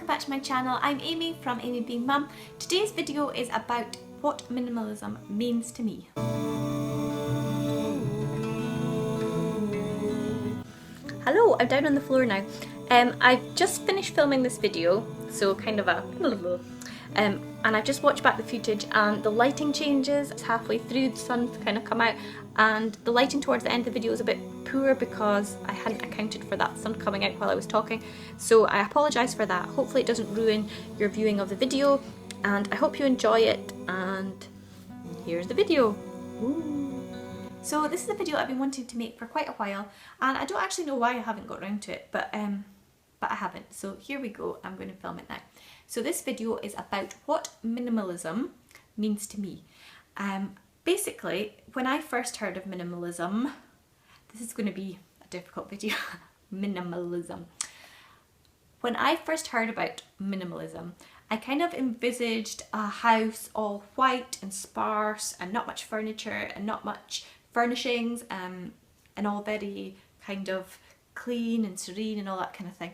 welcome back to my channel. I'm Amy from AmyBeingMum. Today's video is about what minimalism means to me. Hello, I'm down on the floor now. I've just finished filming this video, so kind of a and I've just watched back the footage and the lighting changes. It's halfway through, the sun's kind of come out, and the lighting towards the end of the video is a bit poor because I hadn't accounted for that sun coming out while I was talking. So I apologise for that. Hopefully it doesn't ruin your viewing of the video, and I hope you enjoy it, and here's the video. Ooh. So this is a video I've been wanting to make for quite a while, and I don't actually know why I haven't got around to it, but I haven't. So here we go, I'm going to film it now. So this video is about what minimalism means to me. Basically, when I first heard of minimalism, this is going to be a difficult video, minimalism. When I first heard about minimalism, I kind of envisaged a house all white and sparse and not much furniture and not much furnishings, and all very kind of clean and serene and all that kind of thing.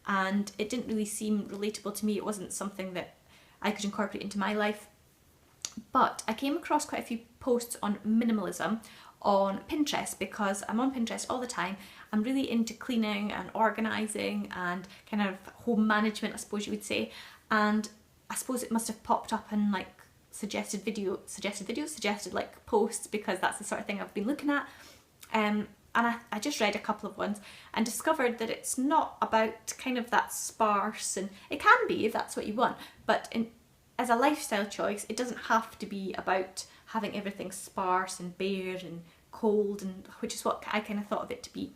And it didn't really seem relatable to me. It wasn't something that I could incorporate into my life. But I came across quite a few posts on minimalism on Pinterest because I'm on Pinterest all the time. I'm really into cleaning and organising and kind of home management, I suppose you would say. And I suppose it must have popped up in like suggested like posts, because that's the sort of thing I've been looking at. And I just read a couple of ones and discovered that it's not about kind of that sparse, and it can be if that's what you want, but as a lifestyle choice, it doesn't have to be about having everything sparse and bare and cold, and which is what I kind of thought of it to be.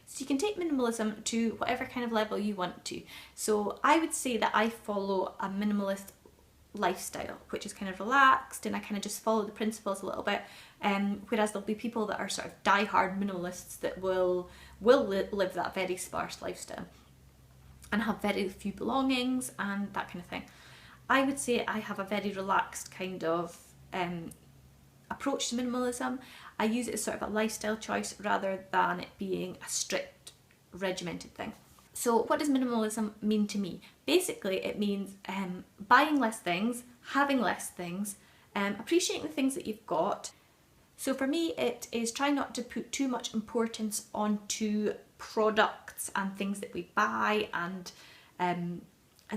So you can take minimalism to whatever kind of level you want to. So I would say that I follow a minimalist lifestyle, which is kind of relaxed, and I kind of just follow the principles a little bit, whereas there'll be people that are sort of die-hard minimalists that will live that very sparse lifestyle and have very few belongings and that kind of thing. I would say I have a very relaxed kind of approach to minimalism. I use it as sort of a lifestyle choice rather than it being a strict regimented thing. So what does minimalism mean to me? Basically it means buying less things, having less things, appreciating the things that you've got. So for me it is trying not to put too much importance onto products and things that we buy and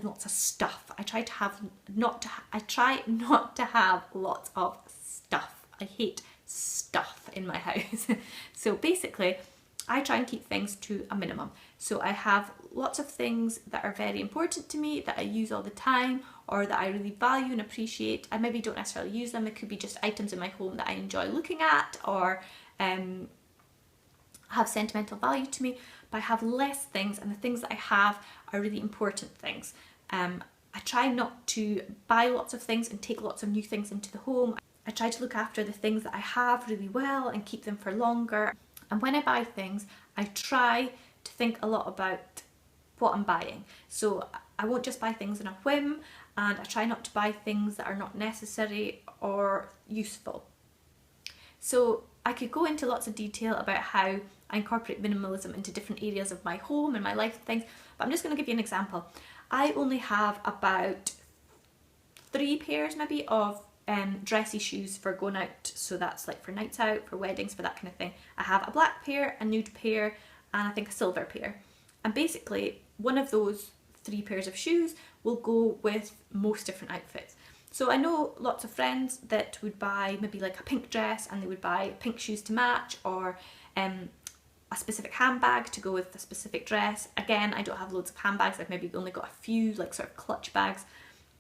lots of stuff. I try not to have lots of stuff. I hate stuff in my house. So basically I try and keep things to a minimum. So I have lots of things that are very important to me, that I use all the time, or that I really value and appreciate. I maybe don't necessarily use them. It could be just items in my home that I enjoy looking at, or have sentimental value to me. But I have less things, and the things that I have are really important things. I try not to buy lots of things and take lots of new things into the home. I try to look after the things that I have really well and keep them for longer. And when I buy things, I try to think a lot about what I'm buying. So I won't just buy things on a whim, and I try not to buy things that are not necessary or useful. So I could go into lots of detail about how I incorporate minimalism into different areas of my home and my life and things, but I'm just going to give you an example. I only have about 3 pairs maybe of dressy shoes for going out, so that's like for nights out, for weddings, for that kind of thing. I have a black pair, a nude pair, and I think a silver pair, and basically one of those 3 pairs of shoes will go with most different outfits. So I know lots of friends that would buy maybe like a pink dress and they would buy pink shoes to match, or a specific handbag to go with a specific dress. Again, I don't have loads of handbags. I've maybe only got a few like sort of clutch bags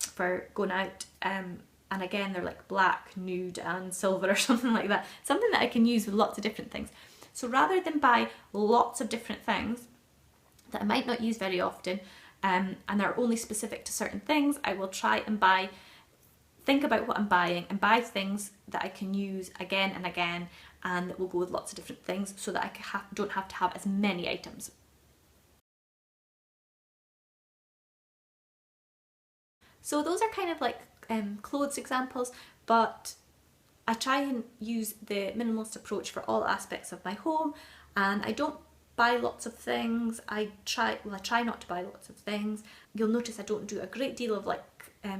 for going out, and again they're like black, nude and silver or something like that. Something that I can use with lots of different things. So rather than buy lots of different things that I might not use very often, and are only specific to certain things, I will try and think about what I'm buying and buy things that I can use again and again, and that will go with lots of different things, so that I don't have to have as many items. So those are kind of like clothes examples, but I try and use the minimalist approach for all aspects of my home, and I don't buy lots of things. I try not to buy lots of things. You'll notice I don't do a great deal of like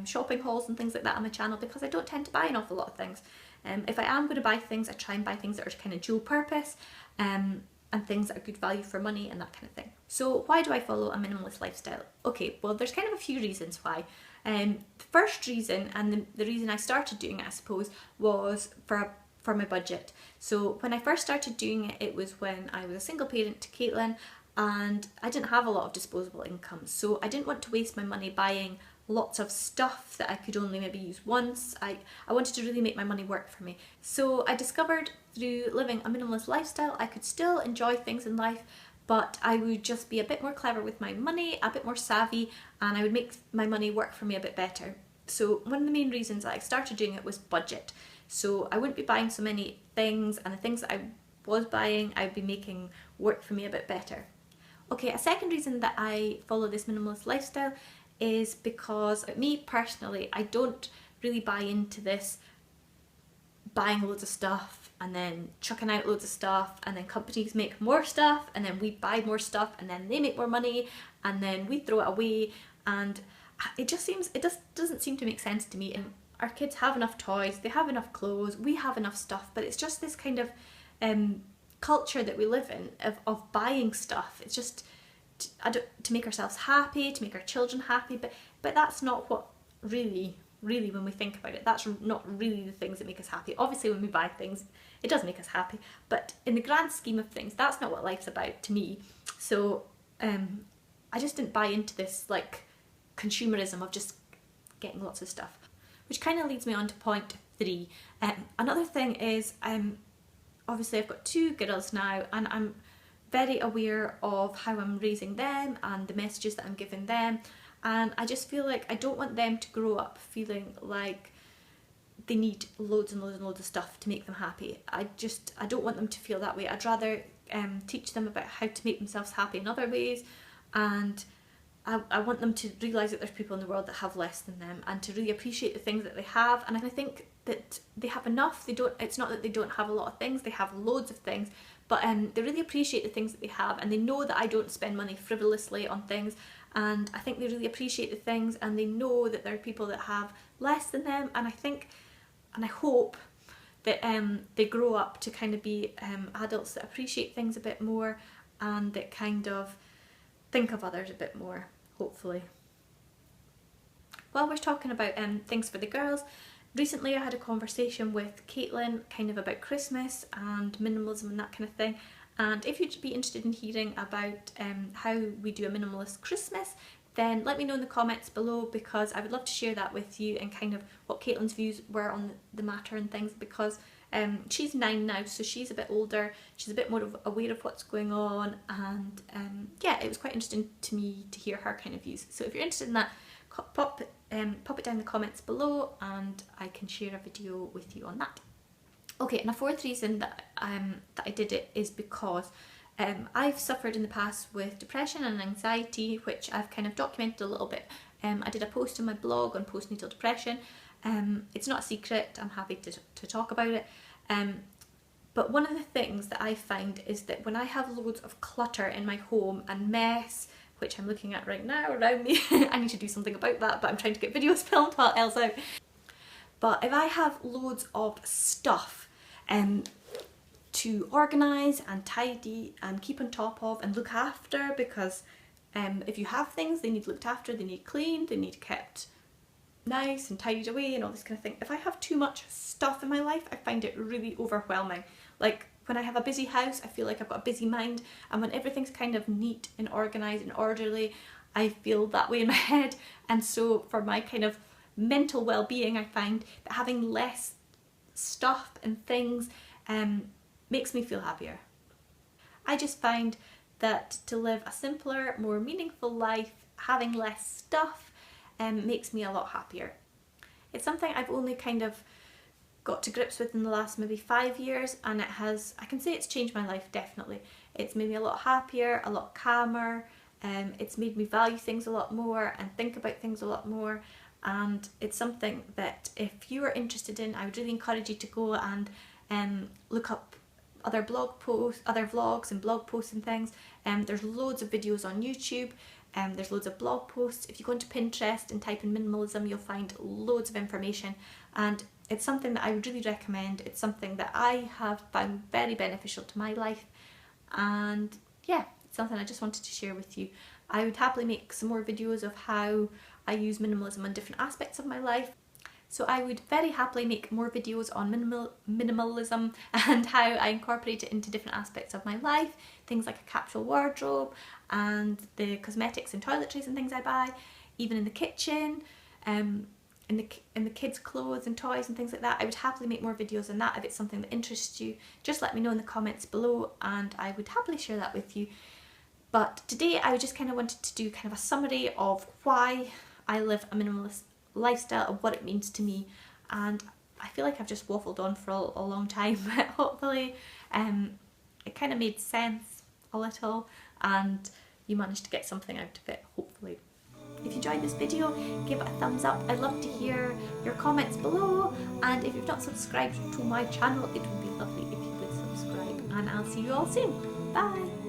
shopping hauls and things like that on my channel because I don't tend to buy an awful lot of things. If I am going to buy things, I try and buy things that are kind of dual purpose and things that are good value for money and that kind of thing. So why do I follow a minimalist lifestyle? Okay, well there's kind of a few reasons why. The first reason, and the reason I started doing it I suppose, was for my budget. So when I first started doing it, it was when I was a single parent to Caitlin and I didn't have a lot of disposable income. So I didn't want to waste my money buying lots of stuff that I could only maybe use once. I wanted to really make my money work for me. So I discovered through living a minimalist lifestyle I could still enjoy things in life, but I would just be a bit more clever with my money, a bit more savvy, and I would make my money work for me a bit better. So one of the main reasons that I started doing it was budget. So I wouldn't be buying so many things, and the things that I was buying I would be making work for me a bit better. Okay, a second reason that I follow this minimalist lifestyle is because me personally, I don't really buy into this buying loads of stuff and then chucking out loads of stuff, and then companies make more stuff and then we buy more stuff and then they make more money and then we throw it away, and it just doesn't seem to make sense to me. And our kids have enough toys, they have enough clothes, we have enough stuff, but it's just this kind of culture that we live in of buying stuff. It's just to make ourselves happy, to make our children happy, but that's not what really when we think about it, that's not really the things that make us happy. Obviously when we buy things it does make us happy, but in the grand scheme of things that's not what life's about to me. So I just didn't buy into this like consumerism of just getting lots of stuff, which kind of leads me on to point 3. Another thing is obviously I've got 2 girls now and I'm very aware of how I'm raising them and the messages that I'm giving them, and I just feel like I don't want them to grow up feeling like they need loads and loads and loads of stuff to make them happy. I don't want them to feel that way. I'd rather teach them about how to make themselves happy in other ways, and I want them to realise that there's people in the world that have less than them and to really appreciate the things that they have. And I think that they have enough. It's not that they don't have a lot of things, they have loads of things, but they really appreciate the things that they have, and they know that I don't spend money frivolously on things, and I think they really appreciate the things, and they know that there are people that have less than them, and I think and I hope that they grow up to kind of be adults that appreciate things a bit more and that kind of think of others a bit more, hopefully. While we're talking about things for the girls, recently I had a conversation with Caitlin kind of about Christmas and minimalism and that kind of thing, and if you'd be interested in hearing about how we do a minimalist Christmas, then let me know in the comments below, because I would love to share that with you and kind of what Caitlin's views were on the matter and things, because she's 9 now, so she's a bit older, she's a bit more aware of what's going on, and yeah, it was quite interesting to me to hear her kind of views. So if you're interested in that, pop it down in the comments below and I can share a video with you on that. Okay, and a fourth reason that I did it is because I've suffered in the past with depression and anxiety, which I've kind of documented a little bit. I did a post on my blog on postnatal depression. It's not a secret, I'm happy to talk about it. But one of the things that I find is that when I have loads of clutter in my home and mess, which I'm looking at right now around me, I need to do something about that, but I'm trying to get videos filmed while else out. But if I have loads of stuff to organise and tidy and keep on top of and look after, because if you have things, they need looked after, they need cleaned, they need kept nice and tidied away and all this kind of thing. If I have too much stuff in my life, I find it really overwhelming. Like when I have a busy house, I feel like I've got a busy mind, and when everything's kind of neat and organised and orderly, I feel that way in my head. And so for my kind of mental well-being, I find that having less stuff and things makes me feel happier. I just find that to live a simpler, more meaningful life, having less stuff, makes me a lot happier. It's something I've only kind of got to grips with in the last maybe 5 years, and I can say it's changed my life, definitely. It's made me a lot happier, a lot calmer, it's made me value things a lot more and think about things a lot more, and it's something that if you are interested in, I would really encourage you to go and look up other blog posts, other vlogs and blog posts and things. There's loads of videos on YouTube. There's loads of blog posts. If you go into Pinterest and type in minimalism, you'll find loads of information, and it's something that I would really recommend. It's something that I have found very beneficial to my life, and yeah, it's something I just wanted to share with you. I would happily make some more videos of how I use minimalism on different aspects of my life. So I would very happily make more videos on minimalism and how I incorporate it into different aspects of my life. Things like a capsule wardrobe and the cosmetics and toiletries and things I buy, even in the kitchen, in the kids' clothes and toys and things like that. I would happily make more videos on that if it's something that interests you. Just let me know in the comments below and I would happily share that with you. But today I just kind of wanted to do kind of a summary of why I live a minimalist lifestyle and what it means to me, and I feel like I've just waffled on for a long time, but hopefully it kind of made sense a little and you managed to get something out of it, hopefully. If you enjoyed this video, give it a thumbs up. I'd love to hear your comments below, and if you've not subscribed to my channel, it would be lovely if you would subscribe, and I'll see you all soon. Bye!